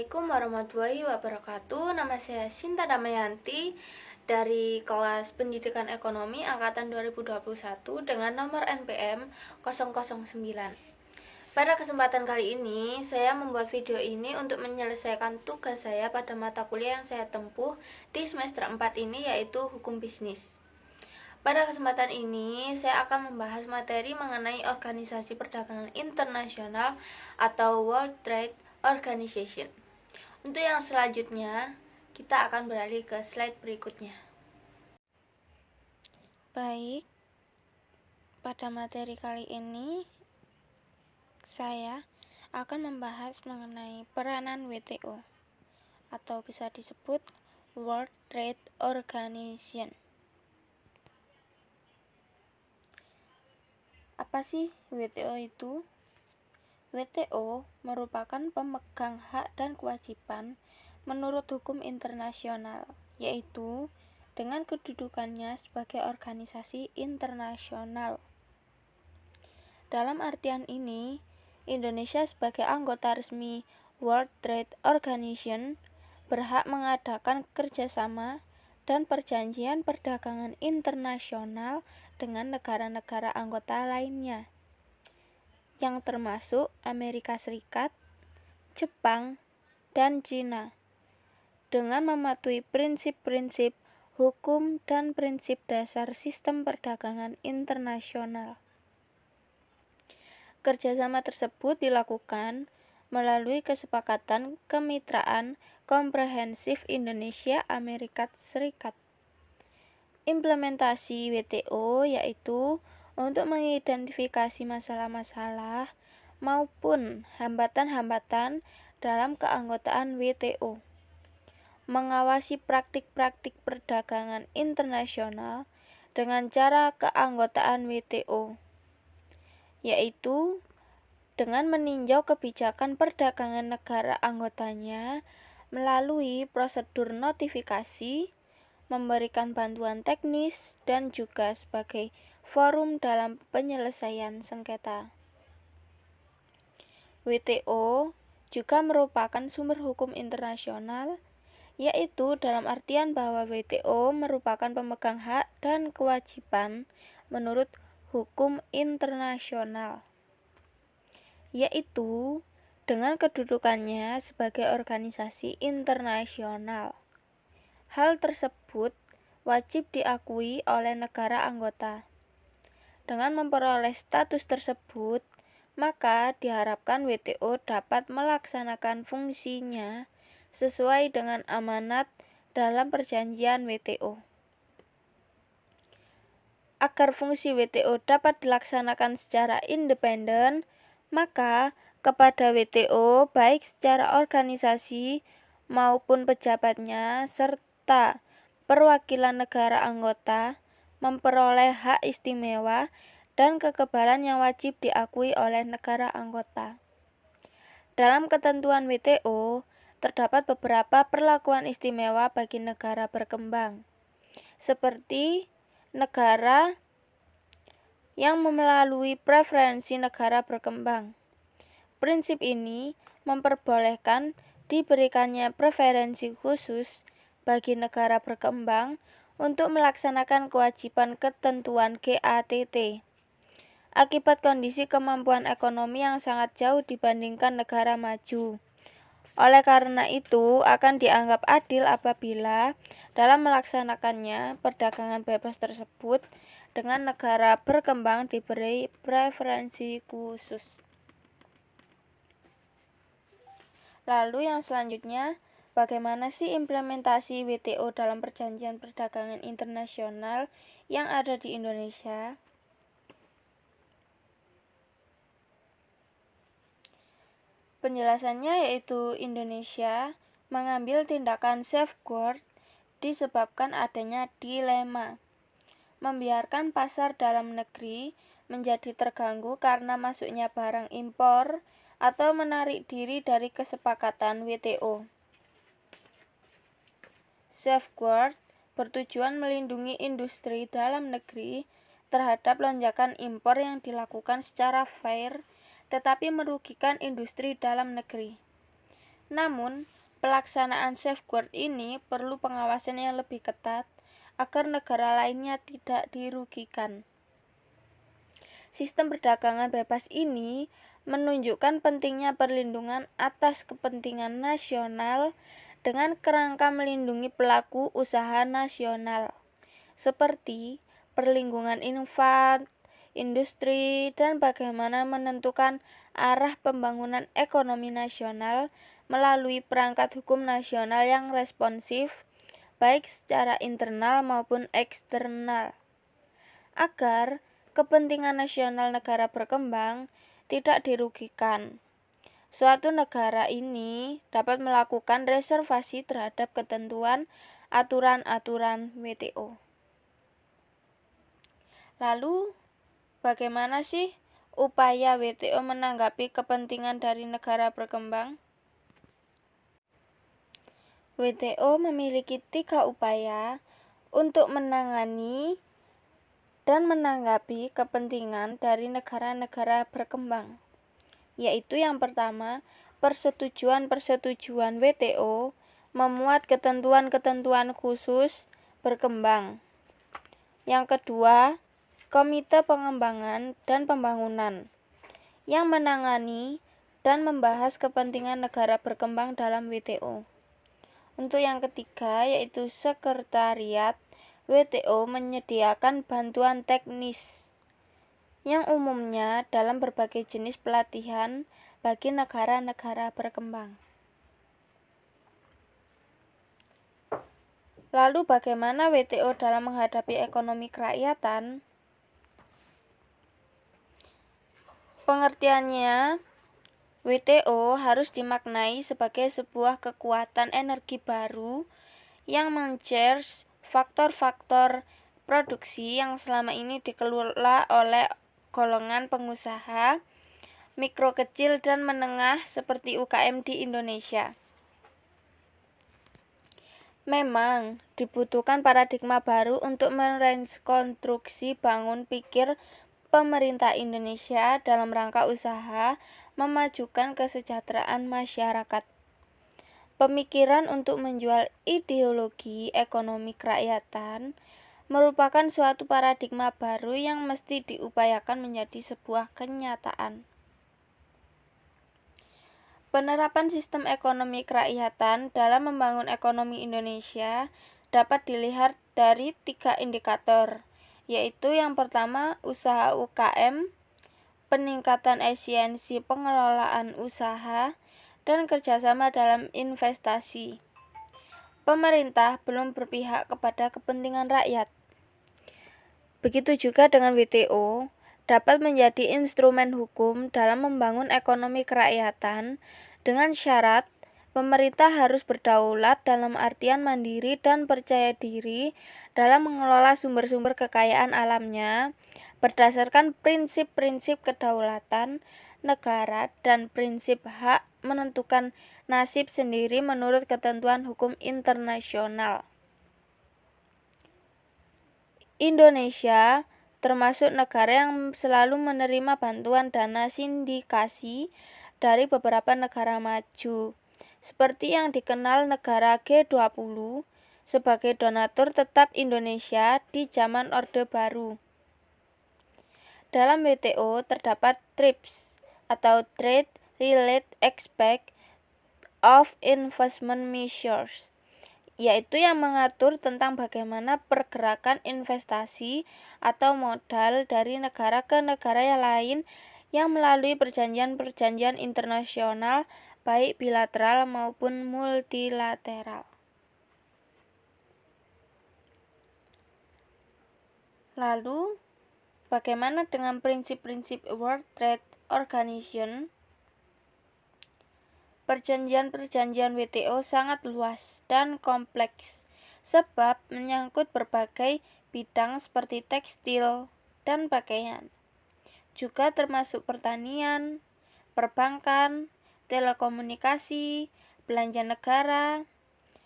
Assalamualaikum warahmatullahi wabarakatuh. Nama saya Sinta Damayanti dari kelas Pendidikan Ekonomi angkatan 2021 dengan nomor NPM 009. Pada kesempatan kali ini, saya membuat video ini untuk menyelesaikan tugas saya pada mata kuliah yang saya tempuh di semester 4 ini, yaitu Hukum Bisnis. Pada kesempatan ini, saya akan membahas materi mengenai Organisasi Perdagangan Internasional atau World Trade Organization. Untuk yang selanjutnya, kita akan beralih ke slide berikutnya. Baik, pada materi kali ini saya akan membahas mengenai peranan WTO atau bisa disebut World Trade Organization. Apa sih WTO itu? WTO merupakan pemegang hak dan kewajiban menurut hukum internasional, yaitu dengan kedudukannya sebagai organisasi internasional. Dalam artian ini, Indonesia sebagai anggota resmi World Trade Organization berhak mengadakan kerjasama dan perjanjian perdagangan internasional dengan negara-negara anggota lainnya, yang termasuk Amerika Serikat, Jepang, dan Cina, dengan mematuhi prinsip-prinsip hukum dan prinsip dasar sistem perdagangan internasional. Kerjasama tersebut dilakukan melalui kesepakatan kemitraan komprehensif Indonesia-Amerika Serikat. Implementasi WTO yaitu untuk mengidentifikasi masalah-masalah maupun hambatan-hambatan dalam keanggotaan WTO, mengawasi praktik-praktik perdagangan internasional dengan cara keanggotaan WTO, yaitu dengan meninjau kebijakan perdagangan negara anggotanya melalui prosedur notifikasi, memberikan bantuan teknis, dan juga sebagai forum dalam penyelesaian sengketa. WTO juga merupakan sumber hukum internasional, yaitu dalam artian bahwa WTO merupakan pemegang hak dan kewajiban menurut hukum internasional, yaitu dengan kedudukannya sebagai organisasi internasional. Hal tersebut wajib diakui oleh negara anggota. Dengan memperoleh status tersebut, maka diharapkan WTO dapat melaksanakan fungsinya sesuai dengan amanat dalam perjanjian WTO. Agar fungsi WTO dapat dilaksanakan secara independen, maka kepada WTO baik secara organisasi maupun pejabatnya serta perwakilan negara anggota memperoleh hak istimewa dan kekebalan yang wajib diakui oleh negara anggota. Dalam ketentuan WTO, terdapat beberapa perlakuan istimewa bagi negara berkembang, seperti negara yang melalui preferensi negara berkembang. Prinsip ini memperbolehkan diberikannya preferensi khusus bagi negara berkembang untuk melaksanakan kewajiban ketentuan GATT akibat kondisi kemampuan ekonomi yang sangat jauh dibandingkan negara maju. Oleh karena itu, akan dianggap adil apabila dalam melaksanakannya perdagangan bebas tersebut dengan negara berkembang diberi preferensi khusus. Lalu yang selanjutnya, bagaimana sih implementasi WTO dalam perjanjian perdagangan internasional yang ada di Indonesia? Penjelasannya yaitu Indonesia mengambil tindakan safeguard disebabkan adanya dilema, membiarkan pasar dalam negeri menjadi terganggu karena masuknya barang impor atau menarik diri dari kesepakatan WTO. Safeguard bertujuan melindungi industri dalam negeri terhadap lonjakan impor yang dilakukan secara fair tetapi merugikan industri dalam negeri. Namun, pelaksanaan safeguard ini perlu pengawasan yang lebih ketat agar negara lainnya tidak dirugikan. Sistem perdagangan bebas ini menunjukkan pentingnya perlindungan atas kepentingan nasional dengan kerangka melindungi pelaku usaha nasional, seperti perlindungan industri, dan bagaimana menentukan arah pembangunan ekonomi nasional melalui perangkat hukum nasional yang responsif, baik secara internal maupun eksternal, agar kepentingan nasional negara berkembang tidak dirugikan. Suatu negara ini dapat melakukan reservasi terhadap ketentuan aturan-aturan WTO. Lalu, bagaimana sih upaya WTO menanggapi kepentingan dari negara berkembang? WTO memiliki 3 upaya untuk menangani dan menanggapi kepentingan dari negara-negara berkembang, yaitu yang pertama, persetujuan WTO memuat ketentuan-ketentuan khusus berkembang. Yang kedua, Komite Pengembangan dan Pembangunan yang menangani dan membahas kepentingan negara berkembang dalam WTO. Untuk yang ketiga, yaitu Sekretariat WTO menyediakan bantuan teknis yang umumnya dalam berbagai jenis pelatihan bagi negara-negara berkembang. Lalu bagaimana WTO dalam menghadapi ekonomi kerakyatan? Pengertiannya, WTO harus dimaknai sebagai sebuah kekuatan energi baru yang men-charge faktor-faktor produksi yang selama ini dikelola oleh golongan pengusaha mikro, kecil, dan menengah seperti UKM di Indonesia. Memang dibutuhkan paradigma baru untuk merekonstruksi bangun pikir pemerintah Indonesia dalam rangka usaha memajukan kesejahteraan masyarakat. Pemikiran untuk menjual ideologi ekonomi kerakyatan merupakan suatu paradigma baru yang mesti diupayakan menjadi sebuah kenyataan. Penerapan sistem ekonomi kerakyatan dalam membangun ekonomi Indonesia dapat dilihat dari 3 indikator, yaitu yang pertama, usaha UKM, peningkatan efisiensi pengelolaan usaha, dan kerjasama dalam investasi. Pemerintah belum berpihak kepada kepentingan rakyat. Begitu juga dengan WTO, dapat menjadi instrumen hukum dalam membangun ekonomi kerakyatan dengan syarat pemerintah harus berdaulat dalam artian mandiri dan percaya diri dalam mengelola sumber-sumber kekayaan alamnya berdasarkan prinsip-prinsip kedaulatan negara dan prinsip hak menentukan nasib sendiri menurut ketentuan hukum internasional. Indonesia termasuk negara yang selalu menerima bantuan dana sindikasi dari beberapa negara maju, seperti yang dikenal negara G20 sebagai donatur tetap Indonesia di zaman Orde Baru. Dalam WTO terdapat TRIPS atau Trade Related Aspects of Investment Measures, yaitu yang mengatur tentang bagaimana pergerakan investasi atau modal dari negara ke negara yang lain yang melalui perjanjian-perjanjian internasional baik bilateral maupun multilateral. Lalu, bagaimana dengan prinsip-prinsip World Trade Organization? Perjanjian-perjanjian WTO sangat luas dan kompleks sebab menyangkut berbagai bidang seperti tekstil dan pakaian, juga termasuk pertanian, perbankan, telekomunikasi, belanja negara,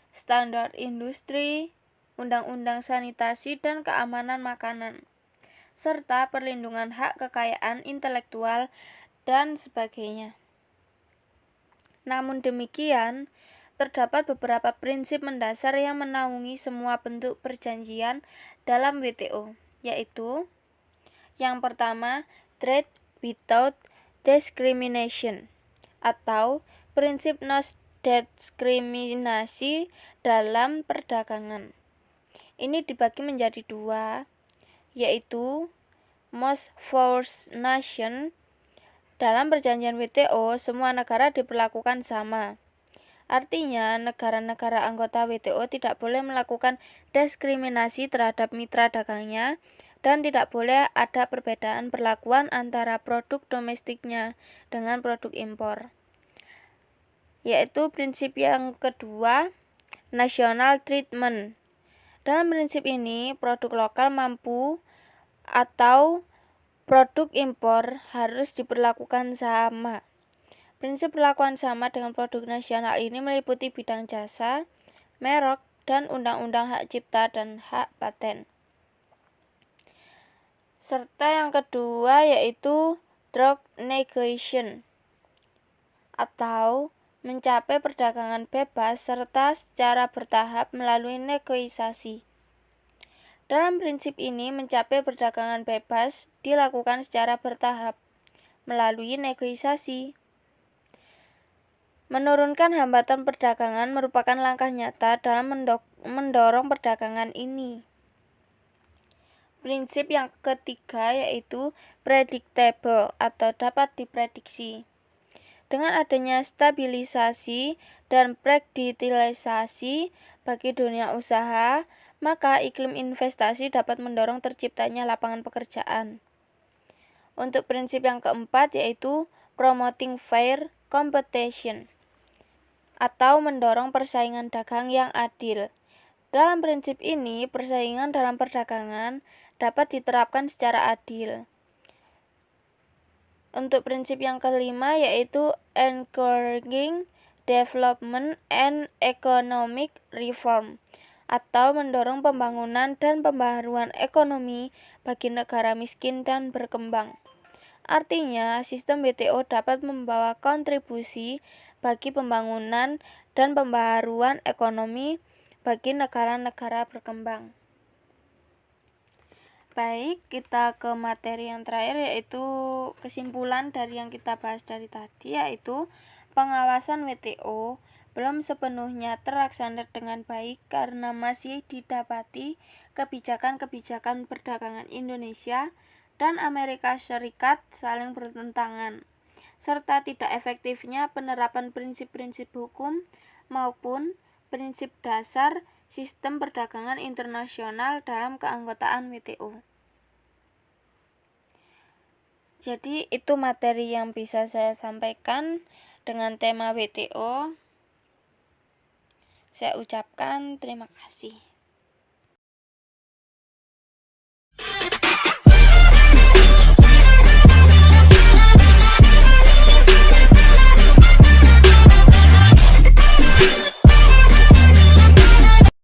standar industri, undang-undang sanitasi dan keamanan makanan, serta perlindungan hak kekayaan intelektual dan sebagainya. Namun demikian, terdapat beberapa prinsip mendasar yang menaungi semua bentuk perjanjian dalam WTO, yaitu yang pertama, trade without discrimination, atau prinsip non-diskriminasi dalam perdagangan. Ini dibagi menjadi dua, yaitu most favored nation. Dalam perjanjian WTO, semua negara diperlakukan sama. Artinya, negara-negara anggota WTO tidak boleh melakukan diskriminasi terhadap mitra dagangnya dan tidak boleh ada perbedaan perlakuan antara produk domestiknya dengan produk impor. Yaitu prinsip yang kedua, national treatment. Dalam prinsip ini, produk lokal mampu atau produk impor harus diperlakukan sama. Prinsip perlakuan sama dengan produk nasional ini meliputi bidang jasa, merek, dan undang-undang hak cipta dan hak paten. Serta yang kedua yaitu trade negotiation, atau mencapai perdagangan bebas serta secara bertahap melalui negosiasi. Dalam prinsip ini, mencapai perdagangan bebas dilakukan secara bertahap melalui negosiasi. Menurunkan hambatan perdagangan merupakan langkah nyata dalam mendorong perdagangan ini. Prinsip yang ketiga yaitu predictable atau dapat diprediksi. Dengan adanya stabilisasi dan prediktilisasi bagi dunia usaha, maka iklim investasi dapat mendorong terciptanya lapangan pekerjaan. Untuk prinsip yang keempat yaitu promoting fair competition, atau mendorong persaingan dagang yang adil. Dalam prinsip ini, persaingan dalam perdagangan dapat diterapkan secara adil. Untuk prinsip yang kelima yaitu encouraging development and economic reform, atau mendorong pembangunan dan pembaharuan ekonomi bagi negara miskin dan berkembang. Artinya, sistem WTO dapat membawa kontribusi bagi pembangunan dan pembaharuan ekonomi bagi negara-negara berkembang. Baik, kita ke materi yang terakhir yaitu kesimpulan dari yang kita bahas dari tadi, yaitu pengawasan WTO belum sepenuhnya terlaksana dengan baik karena masih didapati kebijakan-kebijakan perdagangan Indonesia dan Amerika Serikat saling bertentangan, serta tidak efektifnya penerapan prinsip-prinsip hukum maupun prinsip dasar sistem perdagangan internasional dalam keanggotaan WTO. Jadi itu materi yang bisa saya sampaikan dengan tema WTO. Saya ucapkan terima kasih.